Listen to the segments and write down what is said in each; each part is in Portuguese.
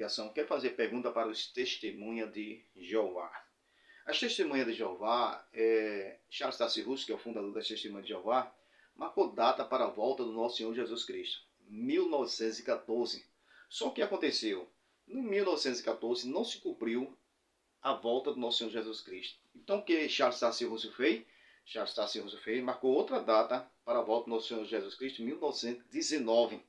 edificação, quero fazer pergunta para os testemunhas de Jeová. As testemunhas de Jeová, Charles Taze Russell, que é o fundador das testemunhas de Jeová, marcou data para a volta do nosso Senhor Jesus Cristo, 1914. Só que aconteceu? Em 1914 não se cumpriu a volta do nosso Senhor Jesus Cristo. Então o que Charles Taze Russell fez? Charles Taze Russell marcou outra data para a volta do nosso Senhor Jesus Cristo, 1919.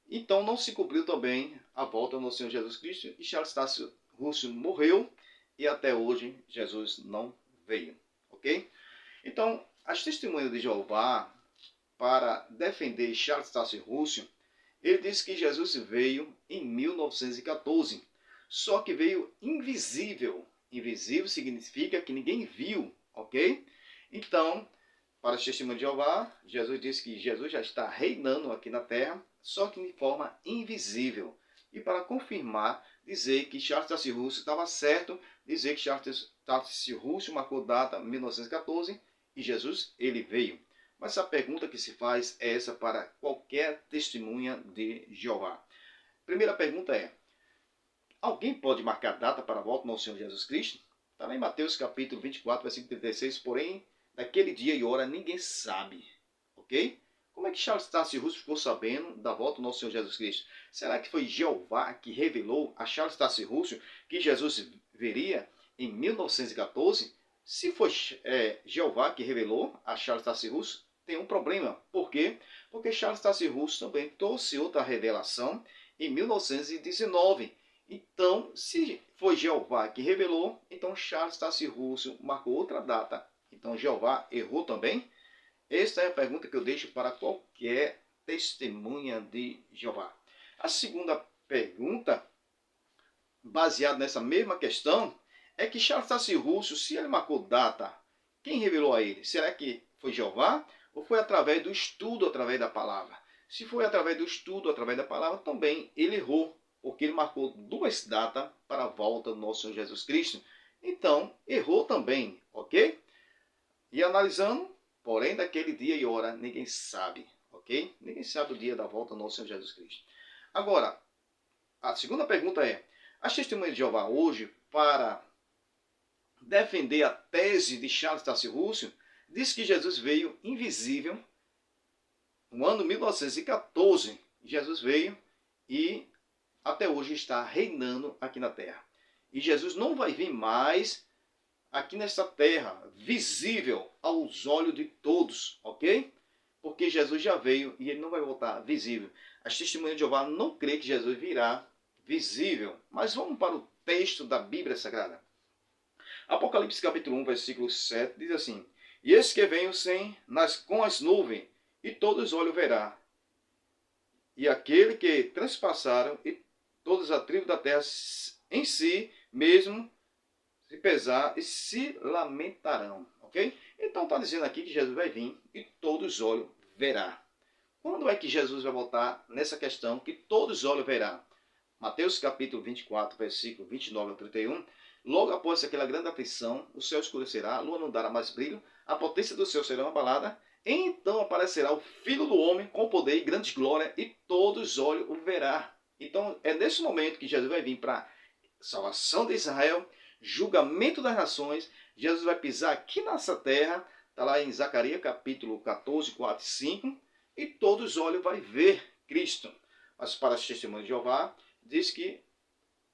Então não se cumpriu também a volta do nosso Senhor Jesus Cristo e Charles Taze Russell morreu e até hoje Jesus não veio, ok? Então as testemunhas de Jeová, para defender Charles Taze Russell, ele disse que Jesus veio em 1914, só que veio invisível. Invisível significa que ninguém viu, ok? Então, para as testemunhas de Jeová, Jesus disse que Jesus já está reinando aqui na terra, só que de forma invisível. E para confirmar, dizer que Charles Taze Russell estava certo, dizer que Charles Taze Russell marcou data 1914 e Jesus ele veio. Mas a pergunta que se faz é essa para qualquer testemunha de Jeová. Primeira pergunta é: alguém pode marcar data para a volta do nosso Senhor Jesus Cristo? Está lá em Mateus capítulo 24, versículo 36, porém, daquele dia e hora ninguém sabe, ok? Como é que Charles Taze Russell ficou sabendo da volta do nosso Senhor Jesus Cristo? Será que foi Jeová que revelou a Charles Taze Russell que Jesus veria em 1914? Se foi Jeová que revelou a Charles Taze Russell, tem um problema. Por quê? Porque Charles Taze Russell também trouxe outra revelação em 1919. Então, se foi Jeová que revelou, então Charles Taze Russell marcou outra data. Então Jeová errou também? Esta é a pergunta que eu deixo para qualquer testemunha de Jeová. A segunda pergunta, baseada nessa mesma questão, é que Charles Taze Russell, se ele marcou data, quem revelou a ele? Será que foi Jeová ou foi através do estudo, através da palavra? Se foi através do estudo, através da palavra, também ele errou, porque ele marcou duas datas para a volta do nosso Senhor Jesus Cristo. Então, errou também, ok? E analisando, porém, daquele dia e hora, ninguém sabe, ok? Ninguém sabe o dia da volta do nosso Senhor Jesus Cristo. Agora, a segunda pergunta é: as testemunhas de Jeová hoje, para defender a tese de Charles Taze Russell, diz que Jesus veio invisível no ano 1914. Jesus veio e até hoje está reinando aqui na terra. E Jesus não vai vir mais aqui nesta terra, visível aos olhos de todos, ok? Porque Jesus já veio e ele não vai voltar visível. As testemunhas de Jeová não creem que Jesus virá visível. Mas vamos para o texto da Bíblia Sagrada. Apocalipse capítulo 1, versículo 7, diz assim: E eis que venho com as nuvens, e todos olhos verá. E aquele que transpassaram, e todas as tribos da terra em si mesmo se pesar e se lamentarão, ok? Então está dizendo aqui que Jesus vai vir e todos os olhos verá. Quando é que Jesus vai voltar nessa questão que todos os olhos verá? Mateus capítulo 24, versículo 29 ao 31. Logo após aquela grande aflição, o céu escurecerá, a lua não dará mais brilho, a potência do céu será abalada, então aparecerá o Filho do Homem com poder e grande glória, e todos os olhos o verá. Então é nesse momento que Jesus vai vir para salvação de Israel, julgamento das nações. Jesus vai pisar aqui nessa terra, está lá em Zacarias capítulo 14, 4 e 5, e todos os olhos vai ver Cristo. Mas para as testemunhas de Jeová, diz que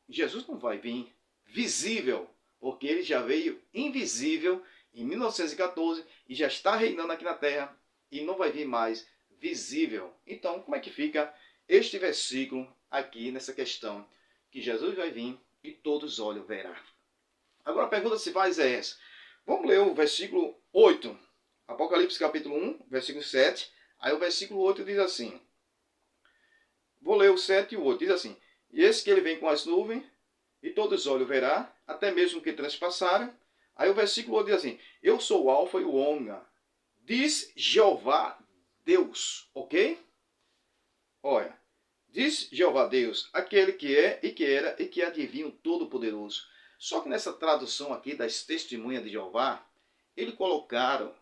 Jesus não vai vir visível, porque ele já veio invisível em 1914 e já está reinando aqui na terra e não vai vir mais visível. Então, como é que fica este versículo aqui nessa questão? Que Jesus vai vir e todos os olhos verá. Agora a pergunta que se faz é essa. Vamos ler o versículo 8. Apocalipse capítulo 1, versículo 7. Aí o versículo 8 diz assim. Vou ler o 7 e o 8. Diz assim: E esse que ele vem com as nuvens, e todos os olhos verá, até mesmo que transpassaram. Aí o versículo 8 diz assim: Eu sou o Alfa e o Ômega, diz Jeová Deus. Ok? Olha. Diz Jeová Deus, aquele que é e que era e que adivinha o Todo-Poderoso. Só que nessa tradução aqui das testemunhas de Jeová, eles colocaram,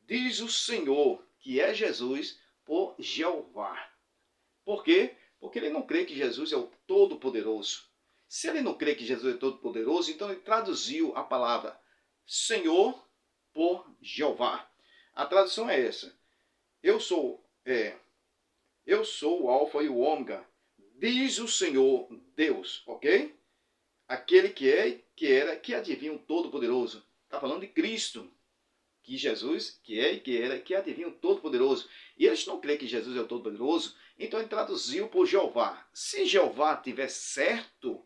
diz o Senhor, que é Jesus, por Jeová. Por quê? Porque ele não crê que Jesus é o Todo-Poderoso. Se ele não crê que Jesus é todo-poderoso, então ele traduziu a palavra Senhor por Jeová. A tradução é essa. Eu sou o Alfa e o Ômega, diz o Senhor Deus, ok? Aquele que é, que era, que adivinha o Todo-Poderoso. Está falando de Cristo, que Jesus, que é e que era, que adivinha o Todo-Poderoso. E eles não creem que Jesus é o Todo-Poderoso, então ele traduziu por Jeová. Se Jeová tiver certo,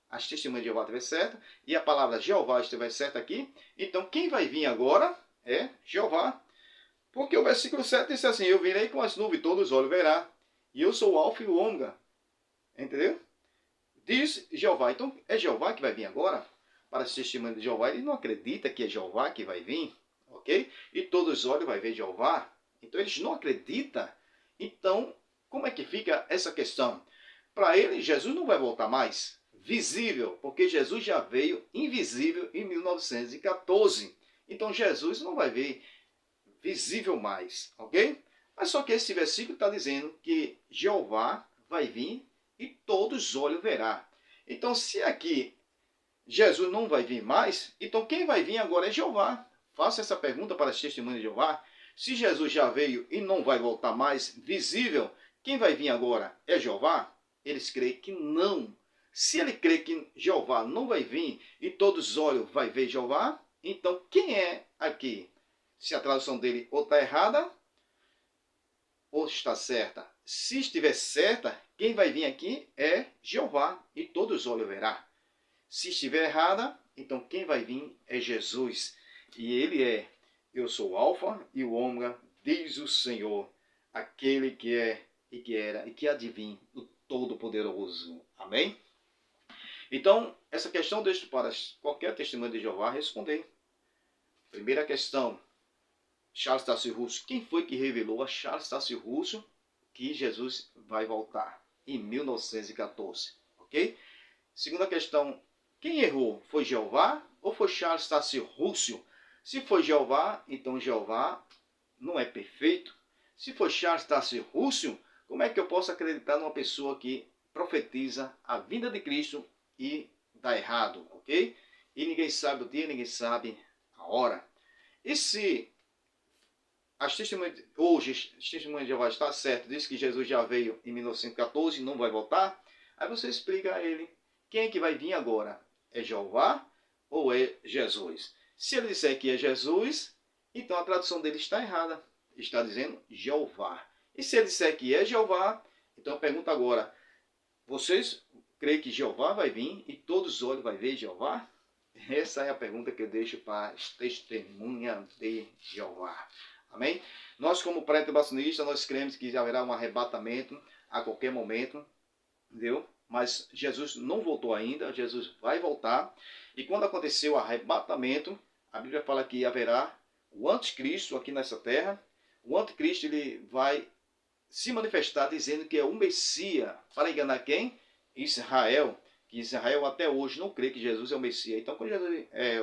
as testemunhas de Jeová estiver certo, e a palavra Jeová estiver certa aqui, então quem vai vir agora é Jeová. Porque o versículo 7 diz assim, eu virei com as nuvens, todos os olhos verá, e eu sou o Alfa e o Ômega. Entendeu? Diz Jeová. Então é Jeová que vai vir agora? Para esse testemunho de Jeová, ele não acredita que é Jeová que vai vir, ok? E todos os olhos vai ver Jeová. Então eles não acreditam. Então, como é que fica essa questão? Para ele, Jesus não vai voltar mais visível, porque Jesus já veio invisível em 1914. Então Jesus não vai vir visível mais, ok? Mas só que esse versículo está dizendo que Jeová vai vir e todos os olhos verá. Então, se aqui Jesus não vai vir mais, então quem vai vir agora é Jeová. Faça essa pergunta para as testemunhas de Jeová. Se Jesus já veio e não vai voltar mais visível, quem vai vir agora é Jeová? Eles creem que não. Se ele crê que Jeová não vai vir e todos os olhos vai ver Jeová, então quem é aqui? Se a tradução dele ou está errada ou está certa. Se estiver certa, quem vai vir aqui é Jeová e todos os olhos verá. Se estiver errada, então quem vai vir é Jesus. E ele é, eu sou o Alfa e o Ômega, diz o Senhor, aquele que é e que era e que adivinha, o Todo-Poderoso. Amém? Então, essa questão deixo para qualquer testemunho de Jeová responder. Primeira questão, Charles Taze Russell. Quem foi que revelou a Charles Taze Russell que Jesus vai voltar em 1914? Ok? Segunda questão, quem errou? Foi Jeová ou foi Charles Taze Russell? Se foi Jeová, então Jeová não é perfeito. Se foi Charles Taze Russell, como é que eu posso acreditar numa pessoa que profetiza a vinda de Cristo e dá errado, ok? E ninguém sabe o dia, ninguém sabe a hora. E se hoje as testemunhas de Jeová está certo, diz que Jesus já veio em 1914 e não vai voltar, aí você explica a ele quem é que vai vir agora, é Jeová ou é Jesus? Se ele disser que é Jesus, então a tradução dele está errada, está dizendo Jeová. E se ele disser que é Jeová, então eu pergunto agora, vocês creem que Jeová vai vir e todos os olhos vai ver Jeová? Essa é a pergunta que eu deixo para as testemunhas de Jeová. Amém? Nós, como pré-tribulacionistas, nós cremos que haverá um arrebatamento a qualquer momento, entendeu? Mas Jesus não voltou ainda, Jesus vai voltar. E quando acontecer o arrebatamento, a Bíblia fala que haverá o anticristo aqui nessa terra. O anticristo ele vai se manifestar dizendo que é o Messias. Para enganar quem? Israel. Que Israel até hoje não crê que Jesus é o Messias. Então, quando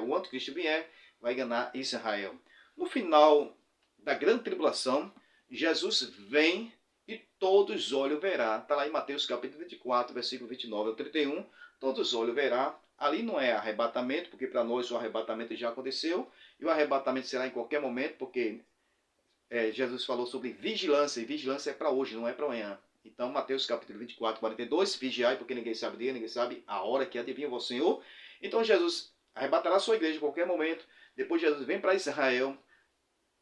o anticristo vier, vai enganar Israel. No final da grande tribulação, Jesus vem e todos os olhos verá. Está lá em Mateus capítulo 24, versículo 29 ao 31. Todos os olhos verá. Ali não é arrebatamento, porque para nós o arrebatamento já aconteceu. E o arrebatamento será em qualquer momento, porque Jesus falou sobre vigilância. E vigilância é para hoje, não é para amanhã. Então, Mateus capítulo 24, 42. Vigiai, porque ninguém sabe o dia, ninguém sabe a hora que adivinha o Senhor. Então, Jesus arrebatará a sua igreja em qualquer momento. Depois, Jesus vem para Israel,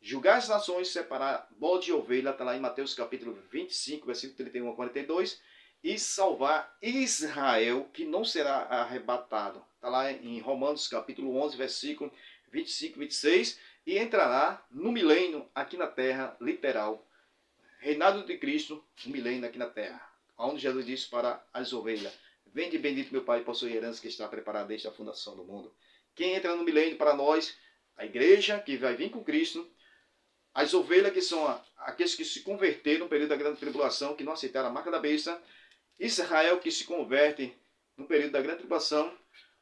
julgar as nações, separar bode e ovelha, está lá em Mateus capítulo 25, versículo 31 a 42, e salvar Israel, que não será arrebatado. Está lá em Romanos capítulo 11, versículo 25 e 26, e entrará no milênio aqui na terra, literal. Reinado de Cristo, um milênio aqui na terra. Onde Jesus disse para as ovelhas, vende bendito meu Pai, possui a herança que está preparada desde a fundação do mundo. Quem entra no milênio para nós, a igreja que vai vir com Cristo, as ovelhas que são aqueles que se converteram no período da grande tribulação, que não aceitaram a marca da besta, Israel que se converte no período da grande tribulação,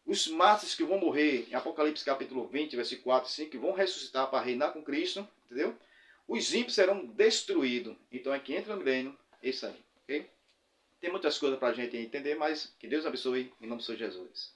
os mártires que vão morrer, em Apocalipse capítulo 20, versículo 4 e 5, que vão ressuscitar para reinar com Cristo, entendeu? Os ímpios serão destruídos. Então é que entra no milênio, é isso aí, ok? Tem muitas coisas para a gente entender, mas que Deus abençoe em nome do Senhor Jesus.